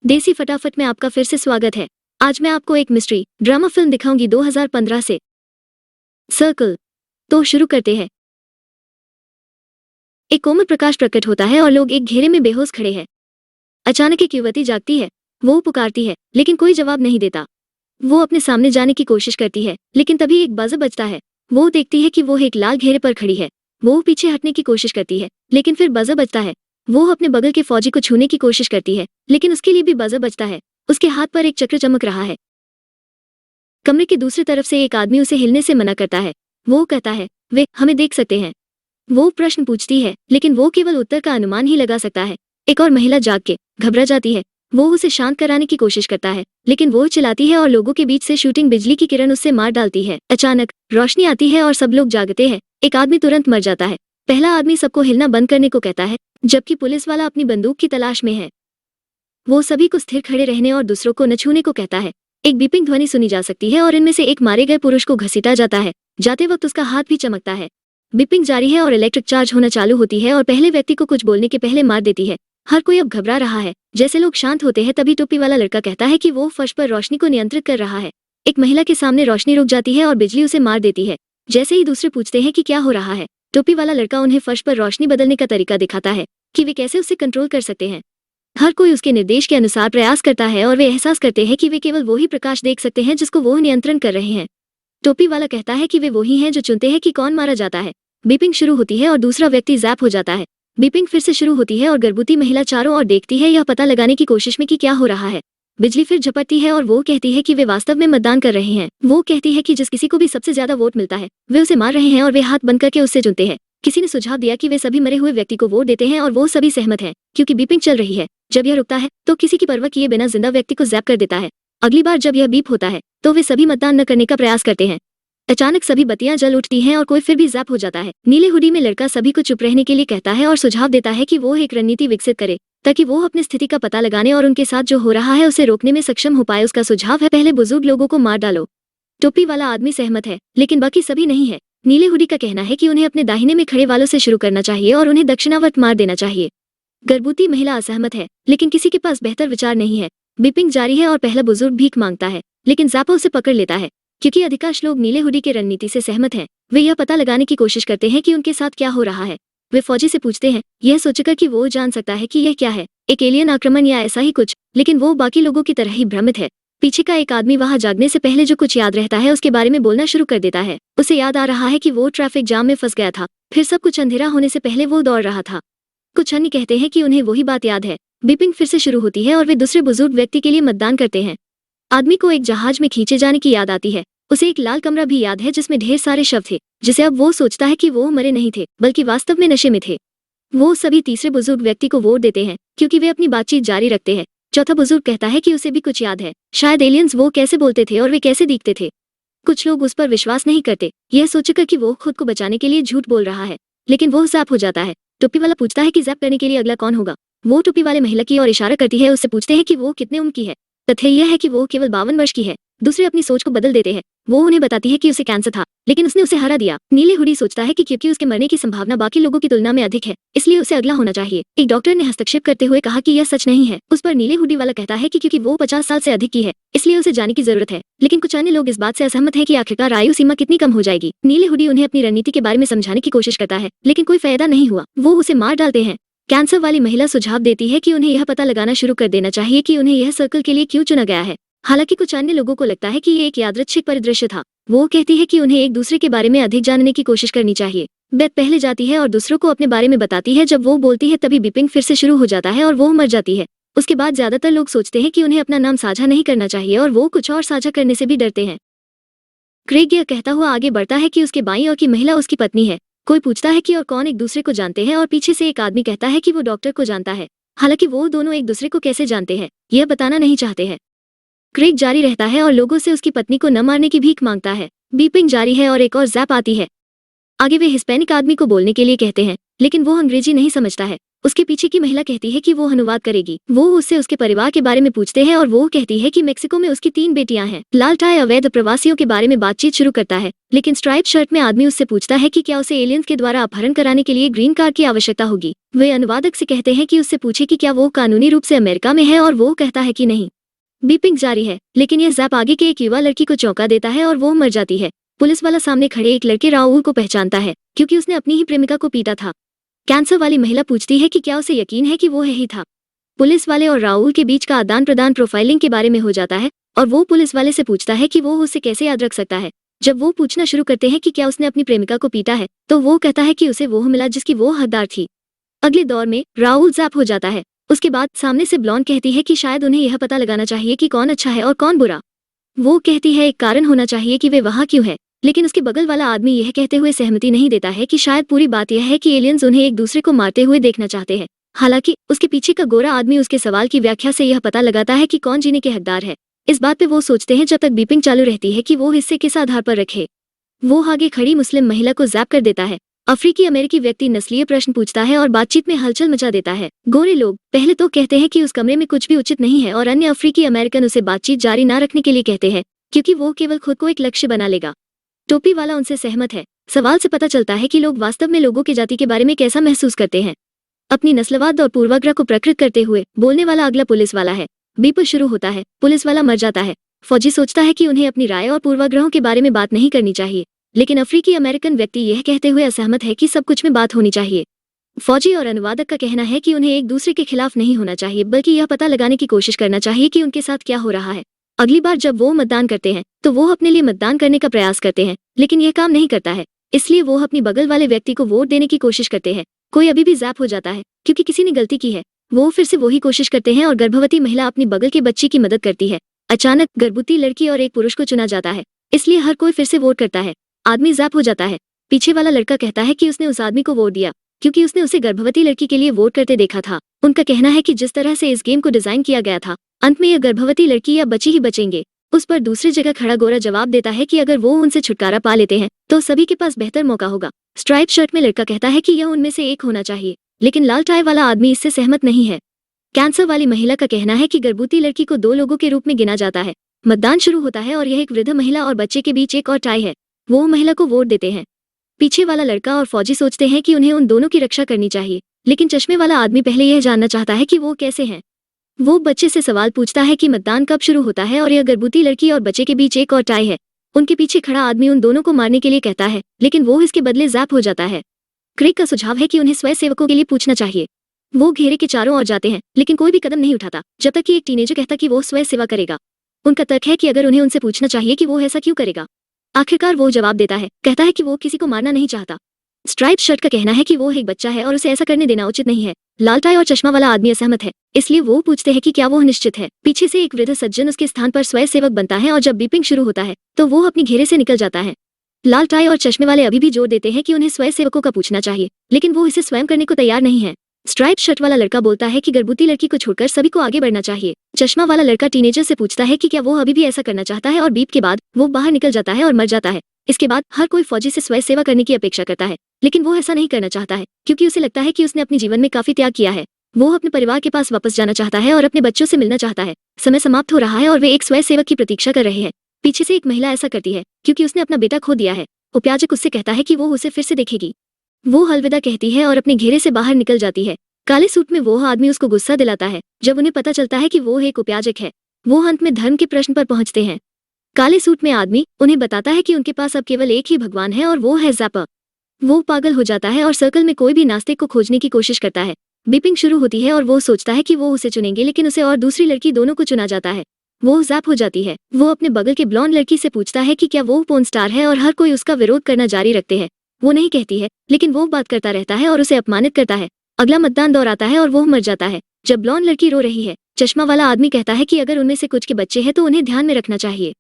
देसी फटाफट में आपका फिर से स्वागत है। आज मैं आपको एक मिस्ट्री ड्रामा फिल्म दिखाऊंगी 2015 से। सर्कल। तो शुरू करते हैं। एक कोमल प्रकाश प्रकट होता है और लोग एक घेरे में बेहोश खड़े हैं। अचानक एक युवती जागती है। वो पुकारती है लेकिन कोई जवाब नहीं देता। वो अपने सामने जाने की कोशिश करती है लेकिन तभी एक बजर बजता है। वो देखती है कि वो एक लाल घेरे पर खड़ी है। वो पीछे हटने की कोशिश करती है लेकिन फिर बजर बजता है। वो अपने बगल के फौजी को छूने की कोशिश करती है लेकिन उसके लिए भी बजर बजता है। उसके हाथ पर एक चक्र चमक रहा है। कमरे की दूसरी तरफ से एक आदमी उसे हिलने से मना करता है। वो कहता है, वे हमें देख सकते हैं। वो प्रश्न पूछती है लेकिन वो केवल उत्तर का अनुमान ही लगा सकता है। एक और महिला जाग के घबरा जाती है। वो उसे शांत कराने की कोशिश करता है लेकिन वो चिल्लाती है और लोगों के बीच से शूटिंग बिजली की किरण उससे मार डालती है। अचानक रोशनी आती है और सब लोग जागते हैं। एक आदमी तुरंत मर जाता है। पहला आदमी सबको हिलना बंद करने को कहता है जबकि पुलिस वाला अपनी बंदूक की तलाश में है। वो सभी को स्थिर खड़े रहने और दूसरों को न छूने को कहता है। एक बीपिंग ध्वनि सुनी जा सकती है और इनमें से एक मारे गए पुरुष को घसीटा जाता है। जाते वक्त उसका हाथ भी चमकता है। बीपिंग जारी है और इलेक्ट्रिक चार्ज होना चालू होती है और पहले व्यक्ति को कुछ बोलने के पहले मार देती है। हर कोई अब घबरा रहा है। जैसे लोग शांत होते हैं तभी टोपी वाला लड़का कहता है कि वो फर्श पर रोशनी को नियंत्रित कर रहा है। एक महिला के सामने रोशनी रुक जाती है और बिजली उसे मार देती है। जैसे ही दूसरे पूछते हैं कि क्या हो रहा है, टोपी वाला लड़का उन्हें फर्श पर रोशनी बदलने का तरीका दिखाता है कि वे कैसे उसे कंट्रोल कर सकते हैं। हर कोई उसके निर्देश के अनुसार प्रयास करता है और वे एहसास करते हैं कि वे केवल वही प्रकाश देख सकते हैं जिसको वो नियंत्रण कर रहे हैं। टोपी वाला कहता है कि वे वही हैं जो चुनते हैं कि कौन मारा जाता है। बीपिंग शुरू होती है और दूसरा व्यक्ति जैप हो जाता है। बीपिंग फिर से शुरू होती है और गर्भवती महिला चारों ओर देखती है यह पता लगाने की कोशिश में कि क्या हो रहा है। बिजली फिर झपटती है और वो कहती है कि वे वास्तव में मतदान कर रहे हैं। वो कहती है कि जिस किसी को भी सबसे ज्यादा वोट मिलता है वे उसे मार रहे हैं और वे हाथ बंद करके उससे चुनते हैं। किसी ने सुझाव दिया कि वे सभी मरे हुए व्यक्ति को वोट देते हैं और वो सभी सहमत हैं क्योंकि बीपिंग चल रही है। जब यह रुकता है तो किसी की परवाह किए बिना जिंदा व्यक्ति को जैप कर देता है। अगली बार जब यह बीप होता है तो वे सभी मतदान न करने का प्रयास करते हैं। अचानक सभी बत्तियां जल उठती हैं और कोई फिर भी जैप हो जाता है। नीले हुडी में लड़का सभी को चुप रहने के लिए कहता है और सुझाव देता है कि वो एक रणनीति विकसित करे ताकि वो अपनी स्थिति का पता लगाने और उनके साथ जो हो रहा है उसे रोकने में सक्षम हो पाए। उसका सुझाव है पहले बुजुर्ग लोगों को मार डालो। टोपी वाला आदमी सहमत है लेकिन बाकी सभी नहीं है। नीले हुडी का कहना है कि उन्हें अपने दाहिने में खड़े वालों से शुरू करना चाहिए और उन्हें दक्षिणावर्त मार देना चाहिए। गर्भवती महिला असहमत है लेकिन किसी के पास बेहतर विचार नहीं है। बीपिंग जारी है और पहला बुजुर्ग भीख मांगता है लेकिन ज़ापा उसे पकड़ लेता है। क्योंकि अधिकांश लोग नीले हुडी के रणनीति से सहमत हैं, वे यह पता लगाने की कोशिश करते हैं कि उनके साथ क्या हो रहा है। वे फौजी से पूछते हैं यह सोचकर कि वो जान सकता है कि यह क्या है, एक एलियन आक्रमण या ऐसा ही कुछ, लेकिन वो बाकी लोगों की तरह ही भ्रमित है। पीछे का एक आदमी वहां जागने से पहले जो कुछ याद रहता है उसके बारे में बोलना शुरू कर देता है। उसे याद आ रहा है कि वो ट्रैफिक जाम में फंस गया था, फिर सब कुछ अंधेरा होने से पहले वो दौड़ रहा था। कुछ अन्य कहते हैं कि उन्हें वही बात याद है। बीपिंग फिर से शुरू होती है और वे दूसरे बुजुर्ग व्यक्ति के लिए मतदान करते हैं। आदमी को एक जहाज में खींचे जाने की याद आती है। उसे एक लाल कमरा भी याद है जिसमें ढेर सारे शव थे, जिसे अब वो सोचता है कि वो मरे नहीं थे बल्कि वास्तव में नशे में थे। वो सभी तीसरे बुजुर्ग व्यक्ति को वोट देते हैं क्योंकि वे अपनी बातचीत जारी रखते हैं। चौथा बुजुर्ग कहता है कि उसे भी कुछ याद है, शायद एलियंस वो कैसे बोलते थे और वे कैसे दिखते थे। कुछ लोग उस पर विश्वास नहीं करते, यह सोचकर कि वो खुद को बचाने के लिए झूठ बोल रहा है, लेकिन वो जैप हो जाता है। टोपी वाला पूछता है कि जैप करने के लिए अगला कौन होगा। वो टोपी वाले महिला की ओर इशारा करती है। उससे पूछते हैं कि वो कितने उम्र की है। तथ्य यह है कि वो केवल 52 वर्ष की है। दूसरे अपनी सोच को बदल देते हैं। वो उन्हें बताती है कि उसे कैंसर था लेकिन उसने उसे हरा दिया। नीले हुडी सोचता है कि क्योंकि उसके मरने की संभावना बाकी लोगों की तुलना में अधिक है इसलिए उसे अगला होना चाहिए। एक डॉक्टर ने हस्तक्षेप करते हुए कहा कि यह सच नहीं है। उस पर नीले हुडी वाला कहता है कि क्योंकि वो 50 साल से अधिक की है इसलिए उसे जाने की जरूरत है। लेकिन कुछ अन्य लोग इस बात से असहमत है कि आखिरकार आयु सीमा कितनी कम हो जाएगी। नीले हुडी उन्हें अपनी रणनीति के बारे में समझाने की कोशिश करता है लेकिन कोई फायदा नहीं हुआ। वो उसे मार डालते हैं। कैंसर वाली महिला सुझाव देती है कि उन्हें यह पता लगाना शुरू कर देना चाहिए कि उन्हें यह सर्कल के लिए क्यों चुना गया है। हालांकि कुछ अन्य लोगों को लगता है कि ये एक यादृच्छिक परिदृश्य था। वो कहती है कि उन्हें एक दूसरे के बारे में अधिक जानने की कोशिश करनी चाहिए। बेथ पहले जाती है और दूसरों को अपने बारे में बताती है। जब वो बोलती है तभी बीपिंग फिर से शुरू हो जाता है और वो मर जाती है। उसके बाद ज्यादातर लोग सोचते हैं कि उन्हें अपना नाम साझा नहीं करना चाहिए और वो कुछ और साझा करने से भी डरते हैं। क्रेग यह कहता हुआ आगे बढ़ता है कि उसके बाईं ओर की महिला उसकी पत्नी है। कोई पूछता है कि और कौन एक दूसरे को जानते हैं और पीछे से एक आदमी कहता है कि वो डॉक्टर को जानता है। हालांकि वो दोनों एक दूसरे को कैसे जानते हैं यह बताना नहीं चाहते हैं। क्रेग जारी रहता है और लोगों से उसकी पत्नी को न मारने की भीख मांगता है। बीपिंग जारी है और एक और जैप आती है। आगे वे हिस्पैनिक आदमी को बोलने के लिए कहते हैं लेकिन वो अंग्रेजी नहीं समझता है। उसके पीछे की महिला कहती है कि वो अनुवाद करेगी। वो उससे उसके परिवार के बारे में पूछते हैं और वो कहती है कि मेक्सिको में उसकी 3 बेटियां हैं। लाल टाई अवैध प्रवासियों के बारे में बातचीत शुरू करता है, लेकिन स्ट्राइप शर्ट में आदमी उससे पूछता है कि क्या उसे एलियंस के द्वारा अपहरण कराने के लिए ग्रीन कार्ड की आवश्यकता होगी। वे अनुवादक से कहते हैं कि उससे पूछे कि क्या वो कानूनी रूप से अमेरिका में है और वो कहता है कि नहीं। बीपिंग जारी है, लेकिन यह जैप आगे के एक युवा लड़की को चौंका देता है और वो मर जाती है। पुलिस वाला सामने खड़े एक लड़के राउल को पहचानता है, क्योंकि उसने अपनी ही प्रेमिका को पीटा था। कैंसर वाली महिला पूछती है कि क्या उसे यकीन है कि वो है ही था। पुलिस वाले और राहुल के बीच का आदान प्रदान प्रोफाइलिंग के बारे में हो जाता है और वो पुलिस वाले से पूछता है कि वो उसे कैसे याद रख सकता है। जब वो पूछना शुरू करते हैं कि क्या उसने अपनी प्रेमिका को पीटा है, तो वो कहता है कि उसे वो मिला जिसकी वो हकदार थी। अगले दौर में राहुल जैप हो जाता है। उसके बाद सामने से ब्लॉन्ड कहती है कि शायद उन्हें यह पता लगाना चाहिए कि कौन अच्छा है और कौन बुरा। वो कहती है एक कारण होना चाहिए कि वे वहाँ क्यों है, लेकिन उसके बगल वाला आदमी यह कहते हुए सहमति नहीं देता है कि शायद पूरी बात यह है कि एलियंस उन्हें एक दूसरे को मारते हुए देखना चाहते हैं। हालांकि उसके पीछे का गोरा आदमी उसके सवाल की व्याख्या से यह पता लगाता है कि कौन जीने के हकदार है। इस बात पे वो सोचते हैं जब तक बीपिंग चालू रहती है कि वो हिस्से किस आधार पर रखे। वो आगे खड़ी मुस्लिम महिला को जैप कर देता है। अफ्रीकी अमेरिकी व्यक्ति नस्लीय प्रश्न पूछता है और बातचीत में हलचल मचा देता है। गोरे लोग पहले तो कहते हैं कि उस कमरे में कुछ भी उचित नहीं है और अन्य अफ्रीकी अमेरिकन उसे बातचीत जारी न रखने के लिए कहते हैं, क्योंकि वो केवल खुद को एक लक्ष्य बना लेगा। टोपी वाला उनसे सहमत है। सवाल से पता चलता है कि लोग वास्तव में लोगों की जाति के बारे में कैसा महसूस करते हैं। अपनी नस्लवाद और पूर्वाग्रह को प्रकृत करते हुए बोलने वाला अगला पुलिस वाला है। बीप शुरू होता है, पुलिस वाला मर जाता है। फौजी सोचता है कि उन्हें अपनी राय और पूर्वाग्रहों के बारे में बात नहीं करनी चाहिए, लेकिन अफ्रीकी अमेरिकन व्यक्ति यह कहते हुए असहमत है कि सब कुछ में बात होनी चाहिए। फौजी और अनुवादक का कहना है कि उन्हें एक दूसरे के खिलाफ नहीं होना चाहिए, बल्कि यह पता लगाने की कोशिश करना चाहिए कि उनके साथ क्या हो रहा है। अगली बार जब वो मतदान करते हैं तो वो अपने लिए मतदान करने का प्रयास करते हैं, लेकिन यह काम नहीं करता है। इसलिए वो अपनी बगल वाले व्यक्ति को वोट देने की कोशिश करते हैं। कोई अभी भी जैप हो जाता है क्योंकि किसी ने गलती की है। वो फिर से वही कोशिश करते हैं और गर्भवती महिला अपनी बगल के बच्ची की मदद करती है। अचानक गर्भवती लड़की और एक पुरुष को चुना जाता है, इसलिए हर कोई फिर से वोट करता है। आदमी जैप हो जाता है। पीछे वाला लड़का कहता है कि उसने उस आदमी को वोट दिया क्योंकि उसने उसे गर्भवती लड़की के लिए वोट करते देखा था। उनका कहना है कि जिस तरह से इस गेम को डिजाइन किया गया था, अंत में यह गर्भवती लड़की या बच्ची ही बचेंगे। उस पर दूसरी जगह खड़ा गोरा जवाब देता है कि अगर वो उनसे छुटकारा पा लेते हैं तो सभी के पास बेहतर मौका होगा। स्ट्राइप शर्ट में लड़का कहता है कि यह उनमें से एक होना चाहिए, लेकिन लाल टाई वाला आदमी इससे सहमत नहीं है। कैंसर वाली महिला का कहना है कि गर्भवती लड़की को 2 लोगों के रूप में गिना जाता है। मतदान शुरू होता है और यह एक वृद्ध महिला और बच्चे के बीच एक और टाई है। वो महिला को वोट देते हैं। पीछे वाला लड़का और फौजी सोचते हैं कि उन्हें उन दोनों की रक्षा करनी चाहिए, लेकिन चश्मे वाला आदमी पहले यह जानना चाहता है कि वो कैसे हैं। वो बच्चे से सवाल पूछता है कि मतदान कब शुरू होता है और यह गर्भवती लड़की और बच्चे के बीच एक और टाई है। उनके पीछे खड़ा आदमी उन दोनों को मारने के लिए कहता है, लेकिन वो इसके बदले जैप हो जाता है। क्रेग का सुझाव है कि उन्हें स्वयं सेवकों के लिए पूछना चाहिए। वो घेरे के चारों ओर जाते हैं, लेकिन कोई भी कदम नहीं उठाता जब तक कि एक टीनेजर कहता कि वो स्वयं सेवा करेगा। उनका तर्क है कि अगर उन्हें उनसे पूछना चाहिए कि वो ऐसा क्यों करेगा। आखिरकार वो जवाब देता है, कहता है कि वो किसी को मारना नहीं चाहता। स्ट्राइप शर्ट का कहना है कि वो एक बच्चा है और उसे ऐसा करने देना उचित नहीं है। लाल टाई और चश्मा वाला आदमी असहमत है, इसलिए वो पूछते हैं कि क्या वो निश्चित है। पीछे से एक वृद्ध सज्जन उसके स्थान पर स्वयं सेवक बनता है और जब बीपिंग शुरू होता है तो वो अपनी घेरे से निकल जाता है। लाल टाई और चश्मे वाले अभी भी जोर देते हैं कि उन्हें स्वयं सेवकों का पूछना चाहिए, लेकिन वो इसे स्वयं करने को तैयार नहीं है। स्ट्राइप शर्ट वाला लड़का बोलता है कि गर्भवती लड़की को छोड़कर सभी को आगे बढ़ना चाहिए। चश्मा वाला लड़का टीनेजर से पूछता है कि क्या वो अभी भी ऐसा करना चाहता है और बीप के बाद वो बाहर निकल जाता है और मर जाता है। इसके बाद हर कोई फौजी से स्वयं सेवा करने की अपेक्षा करता है, लेकिन वो ऐसा नहीं करना चाहता है क्योंकि उसे लगता है कि उसने अपने जीवन में काफी त्याग किया है। वो अपने परिवार के पास वापस जाना चाहता है और अपने बच्चों से मिलना चाहता है। समय समाप्त हो रहा है और वे एक स्वयं सेवक की प्रतीक्षा कर रहे हैं। पीछे से एक महिला ऐसा करती है क्योंकि उसने अपना बेटा खो दिया है। उपयाजक उससे कहता है कि वो उसे फिर से देखेगी। वो अलविदा कहती है और अपने घेरे से बाहर निकल जाती है। काले सूट में वो आदमी उसको गुस्सा दिलाता है जब उन्हें पता चलता है कि वो एक उपयाजक है। वो अंत में धर्म के प्रश्न पर पहुंचते हैं। काले सूट में आदमी उन्हें बताता है कि उनके पास अब केवल एक ही भगवान है और वो है ज़ैपर। वो पागल हो जाता है और सर्कल में कोई भी नास्तिक को खोजने की कोशिश करता है। बीपिंग शुरू होती है और वो सोचता है कि वो उसे चुनेंगे, लेकिन उसे और दूसरी लड़की दोनों को चुना जाता है। वो जैप हो जाती है। वो अपने बगल के ब्लॉन्ड लड़की से पूछता है कि क्या वो पोर्न स्टार है और हर कोई उसका विरोध करना जारी रखते हैं। वो नहीं कहती है, लेकिन वो बात करता रहता है और उसे अपमानित करता है। अगला मतदान दौर आता है और वो मर जाता है। जब ब्लॉन्ड लड़की रो रही है, चश्मा वाला आदमी कहता है कि अगर उनमें से कुछ के बच्चे हैं तो उन्हें ध्यान में रखना चाहिए।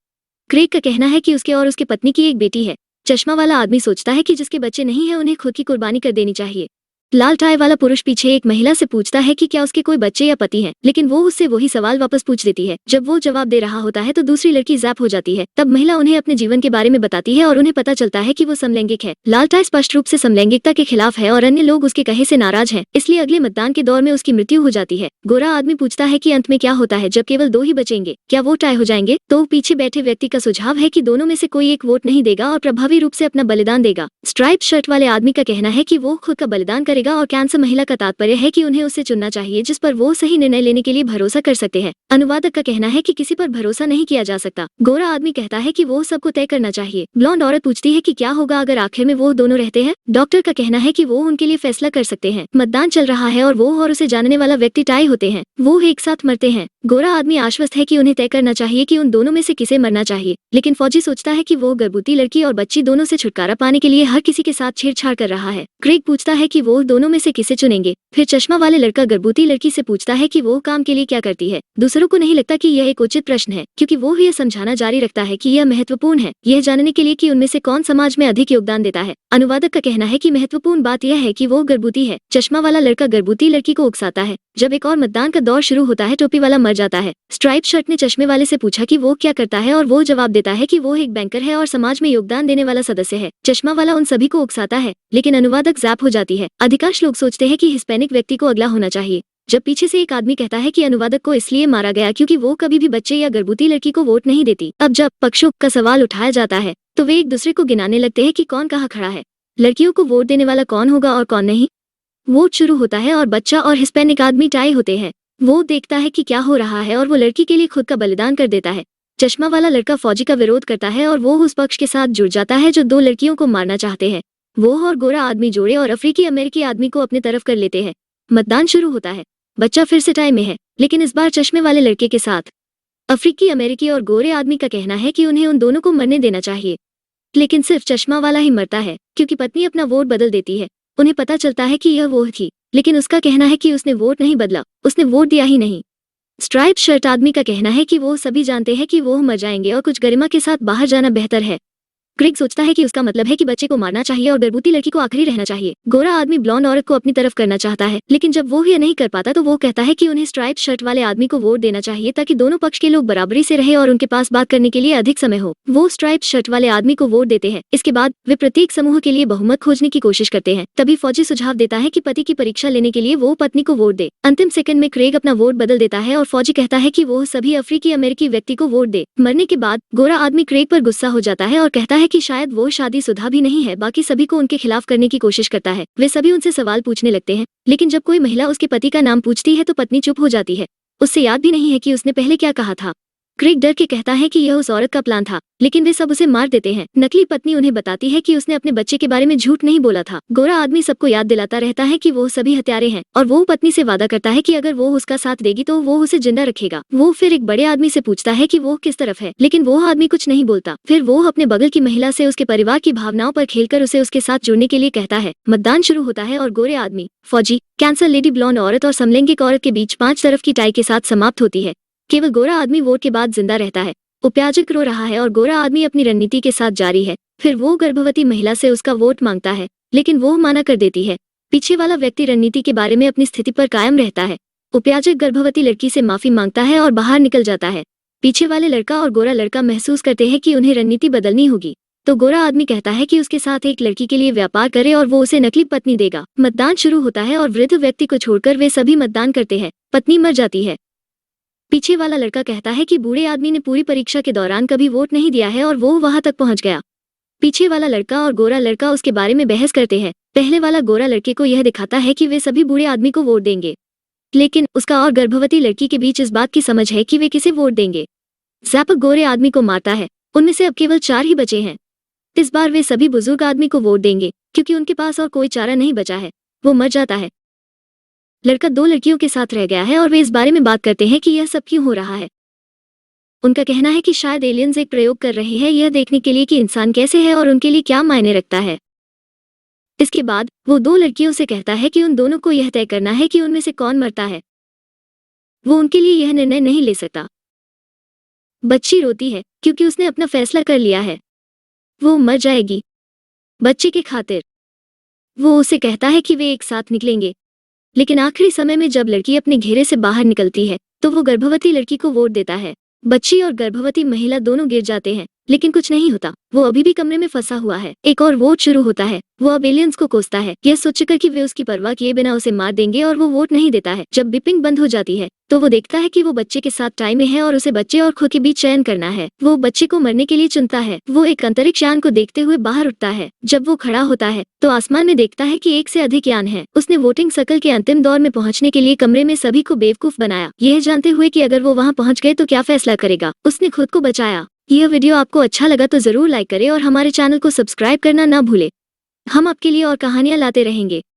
क्रेग का कहना है कि उसके और उसकी पत्नी की एक बेटी है। चश्मा वाला आदमी सोचता है कि जिसके बच्चे नहीं हैं उन्हें खुद की कुर्बानी कर देनी चाहिए। लाल टाई वाला पुरुष पीछे एक महिला से पूछता है कि क्या उसके कोई बच्चे या पति हैं, लेकिन वो उससे वही सवाल वापस पूछ देती है। जब वो जवाब दे रहा होता है तो दूसरी लड़की ज़ैप हो जाती है। तब महिला उन्हें अपने जीवन के बारे में बताती है और उन्हें पता चलता है कि वो समलैंगिक है। लाल टाई स्पष्ट रूप से समलैंगिकता के खिलाफ है और अन्य लोग उसके कहे से नाराज हैं, इसलिए अगले मतदान के दौर में उसकी मृत्यु हो जाती है। गोरा आदमी पूछता है कि अंत में क्या होता है जब केवल 2 ही बचेंगे, क्या वो टाई हो जाएंगे? तो पीछे बैठे व्यक्ति का सुझाव है कि दोनों में से कोई एक वोट नहीं देगा और प्रभावी रूप से अपना बलिदान देगा। स्ट्राइप शर्ट वाले आदमी का कहना है कि वो खुद का बलिदान करेगा और कैंसर महिला का तात्पर्य है कि उन्हें उससे चुनना चाहिए जिस पर वो सही निर्णय लेने के लिए भरोसा कर सकते हैं। अनुवादक का कहना है कि किसी पर भरोसा नहीं किया जा सकता। गोरा आदमी कहता है कि वो सबको तय करना चाहिए। ब्लॉन्ड औरत पूछती है कि क्या होगा अगर आखिर में वो दोनों रहते हैं। डॉक्टर का कहना है कि वो उनके लिए फैसला कर सकते हैं। मतदान चल रहा है और वो और उसे जानने वाला व्यक्ति टाई होते हैं। वो एक साथ मरते हैं। गोरा आदमी आश्वस्त है कि उन्हें तय करना चाहिए कि उन दोनों में से किसे मरना चाहिए, लेकिन फौजी सोचता है कि वो गर्भवती लड़की और बच्ची दोनों से छुटकारा पाने के लिए हर किसी के साथ छेड़छाड़ कर रहा है। क्रेग पूछता है कि वो दोनों में से किसे चुनेंगे। फिर चश्मा वाले लड़का गर्भवती लड़की से पूछता है कि वो काम के लिए क्या करती है। दूसरों को नहीं लगता कि यह एक उचित प्रश्न है, क्योंकि वो यह समझाना जारी रखता है कि यह महत्वपूर्ण है, यह जानने के लिए कि उनमें से कौन समाज में अधिक योगदान देता है। अनुवादक का कहना है कि महत्वपूर्ण बात यह है कि वो गर्भवती है। चश्मा वाला लड़का गर्भवती लड़की को उकसाता है। जब एक और मतदान का दौर शुरू होता है, टोपी वाला मर जाता है। स्ट्राइप शर्ट ने चश्मे वाले से पूछा कि वो क्या करता है और वो जवाब देता है कि वो एक बैंकर है और समाज में योगदान देने वाला सदस्य है। चश्मा वाला उन सभी को उकसाता है, लेकिन अनुवादक ज़ैप हो जाती है। अधिकांश लोग सोचते हैं कि हिस्पैनिक व्यक्ति को अगला होना चाहिए, जब पीछे से एक आदमी कहता है कि अनुवादक को इसलिए मारा गया क्योंकि वो कभी भी बच्चे या गर्भवती लड़की को वोट नहीं देती। अब जब पक्षों का सवाल उठाया जाता है तो वे एक दूसरे को गिनाने लगते हैं कि कौन कहाँ खड़ा है, लड़कियों को वोट देने वाला कौन होगा और कौन नहीं। वोट शुरू होता है और बच्चा और हिस्पैनिक आदमी टाई होते हैं। वो देखता है कि क्या हो रहा है और वो लड़की के लिए खुद का बलिदान कर देता है। चश्मा वाला लड़का फौजी का विरोध करता है और वो उस पक्ष के साथ जुड़ जाता है जो 2 लड़कियों को मारना चाहते हैं। वो और गोरा आदमी जोड़े और अफ्रीकी अमेरिकी आदमी को अपनी तरफ कर लेते हैं। मतदान शुरू होता है। बच्चा फिर से टाई में है, लेकिन इस बार चश्मे वाले लड़के के साथ। अफ्रीकी अमेरिकी और गोरे आदमी का कहना है कि उन्हें उन दोनों को मरने देना चाहिए, लेकिन सिर्फ चश्मा वाला ही मरता है क्योंकि पत्नी अपना वोट बदल देती है। उन्हें पता चलता है कि यह वो थी, लेकिन उसका कहना है कि उसने वोट नहीं बदला, उसने वोट दिया ही नहीं। स्ट्राइप शर्ट आदमी का कहना है कि वो सभी जानते हैं कि वो मर जाएंगे और कुछ गरिमा के साथ बाहर जाना बेहतर है। क्रेग सोचता है कि उसका मतलब है कि बच्चे को मारना चाहिए और गर्भवती लड़की को आखिरी रहना चाहिए। गोरा आदमी ब्लॉन्ड औरत को अपनी तरफ करना चाहता है, लेकिन जब वो यह नहीं कर पाता तो वो कहता है कि उन्हें स्ट्राइप शर्ट वाले आदमी को वोट देना चाहिए ताकि दोनों पक्ष के लोग बराबरी से रहे और उनके पास बात करने के लिए अधिक समय हो। वो स्ट्राइप शर्ट वाले आदमी को वोट देते हैं। इसके बाद वे प्रत्येक समूह के लिए बहुमत खोजने की कोशिश करते हैं। तभी फौजी सुझाव देता है कि पति की परीक्षा लेने के लिए वो पत्नी को वोट दे। अंतिम सेकंड में क्रेग अपना वोट बदल देता है और फौजी कहता है कि वो सभी अफ्रीकी अमेरिकी व्यक्ति को वोट दे। मरने के बाद गोरा आदमी क्रेग पर गुस्सा हो जाता है और कहता है कि शायद वो शादीशुदा भी नहीं है। बाकी सभी को उनके खिलाफ करने की कोशिश करता है। वे सभी उनसे सवाल पूछने लगते हैं, लेकिन जब कोई महिला उसके पति का नाम पूछती है तो पत्नी चुप हो जाती है। उससे याद भी नहीं है कि उसने पहले क्या कहा था। क्रेग डर के कहता है कि यह उस औरत का प्लान था, लेकिन वे सब उसे मार देते हैं। नकली पत्नी उन्हें बताती है कि उसने अपने बच्चे के बारे में झूठ नहीं बोला था। गोरा आदमी सबको याद दिलाता रहता है कि वो सभी हत्यारे हैं और वो पत्नी से वादा करता है कि अगर वो उसका साथ देगी तो वो उसे जिंदा रखेगा। वो फिर एक बड़े आदमी से पूछता है कि वो किस तरफ है, लेकिन वो आदमी कुछ नहीं बोलता। फिर वो अपने बगल की महिला से उसके परिवार की भावनाओं पर खेलकर उसे उसके साथ जुड़ने के लिए कहता है। मतदान शुरू होता है और गोरे आदमी, फौजी, कैंसर लेडी, ब्लॉन्ड औरत और समलैंगिक औरत के बीच 5 तरफ की टाई के साथ समाप्त होती है। केवल गोरा आदमी वोट के बाद जिंदा रहता है। उपयाजक रो रहा है और गोरा आदमी अपनी रणनीति के साथ जारी है। फिर वो गर्भवती महिला से उसका वोट मांगता है, लेकिन वो माना कर देती है। पीछे वाला व्यक्ति रणनीति के बारे में अपनी स्थिति पर कायम रहता है। उपयाजक गर्भवती लड़की से माफी मांगता है और बाहर निकल जाता है। पीछे वाले लड़का और गोरा लड़का महसूस करते हैं कि उन्हें रणनीति बदलनी होगी, तो गोरा आदमी कहता है कि उसके साथ एक लड़की के लिए व्यापार करे और वो उसे नकली पत्नी देगा। मतदान शुरू होता है और वृद्ध व्यक्ति को छोड़कर वे सभी मतदान करते हैं। पत्नी मर जाती है। पीछे वाला लड़का कहता है कि बूढ़े आदमी ने पूरी परीक्षा के दौरान कभी वोट नहीं दिया है और वो वहां तक पहुंच गया। पीछे वाला लड़का और गोरा लड़का उसके बारे में बहस करते हैं। पहले वाला गोरा लड़के को यह दिखाता है कि वे सभी बूढ़े आदमी को वोट देंगे, लेकिन उसका और गर्भवती लड़की के बीच इस बात की समझ है कि वे किसे वोट देंगे। ज़ैप गोरे आदमी को मारता है। उनमें से अब केवल 4 ही बचे हैं। इस बार वे सभी बुजुर्ग आदमी को वोट देंगे क्योंकि उनके पास और कोई चारा नहीं बचा है। वो मर जाता है। लड़का 2 लड़कियों के साथ रह गया है और वे इस बारे में बात करते हैं कि यह सब क्यों हो रहा है। उनका कहना है कि शायद एलियंस एक प्रयोग कर रहे हैं यह देखने के लिए कि इंसान कैसे है और उनके लिए क्या मायने रखता है। इसके बाद वो 2 लड़कियों से कहता है कि उन दोनों को यह तय करना है कि उनमें से कौन मरता है। वो उनके लिए यह निर्णय नहीं ले सकता। बच्ची रोती है क्योंकि उसने अपना फैसला कर लिया है। वो मर जाएगी बच्चे के खातिर। वो उसे कहता है कि वे एक साथ निकलेंगे, लेकिन आखिरी समय में जब लड़की अपने घेरे से बाहर निकलती है तो वो गर्भवती लड़की को वोट देता है। बच्ची और गर्भवती महिला दोनों गिर जाते हैं, लेकिन कुछ नहीं होता। वो अभी भी कमरे में फंसा हुआ है। एक और वोट शुरू होता है। वो अब एलियंस को कोसता है, यह सोचकर कि वे उसकी परवाह किए बिना उसे मार देंगे, और वो वोट नहीं देता है। जब बिपिंग बंद हो जाती है तो वो देखता है कि वो बच्चे के साथ टाई में है और उसे बच्चे और खुद के बीच चयन करना है। वो बच्चे को मरने के लिए चुनता है। वो एक अंतरिक्ष यान को देखते हुए बाहर उठता है। जब वो खड़ा होता है तो आसमान में देखता है कि एक से अधिक यान है। उसने वोटिंग सर्कल के अंतिम दौर में पहुंचने के लिए कमरे में सभी को बेवकूफ बनाया, यह जानते हुए कि अगर वो वहां पहुंच गए तो क्या फैसला करेगा। उसने खुद को बचाया। यह वीडियो आपको अच्छा लगा तो जरूर लाइक करें और हमारे चैनल को सब्सक्राइब करना ना भूले। हम आपके लिए और कहानियां लाते रहेंगे।